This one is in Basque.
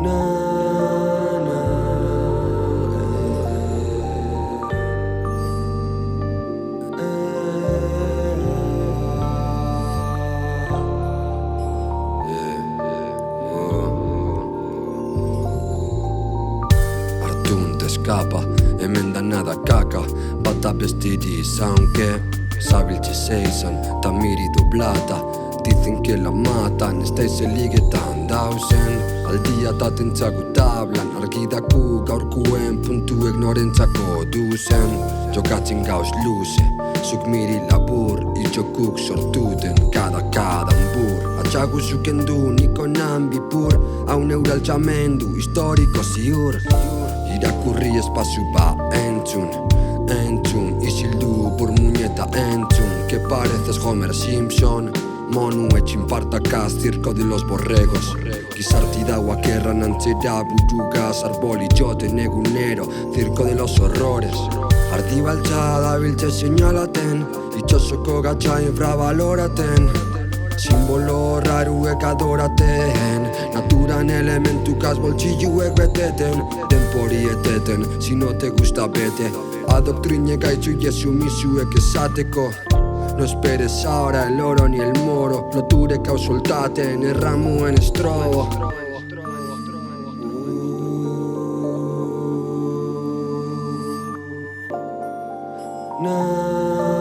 Na, na, Artun te escapa, hemen da nada kaka. Bata besteedi aunque sabiltsi seison, ta miridu plata. Dicen que la matan, estáis ligetan dausen. Aldia tatentzako tablan, argi daku gaurkuen puntuek norentzako duzen. Jokatzen gauz luze, zuk miri labur, iltxokuk sortuten kada ambur. Atxagu zukendu niko bipur, hau neure altxamendu historiko ziur. Irakurri espaziu ba entzun, isildu burmuñeta entzun. Que pareces Homer Simpson, monu etxin partakaz, circo de los borregos. Gizarti dauak erran antzera burugaz, arboli joten egunero, circo de los horrores. Ardi baltza dabiltze seinalaten, itxosoko gatza infravaloraten. Simbolo raruek adoraten, naturan elementukaz boltsilluek beteten. Denpori eteten, si no te gusta bete. Adoktrine gaitzu jesu misuek esateko. No esperes ahora el oro ni el moro, loturek hau soltaten erramuen estrobo. na.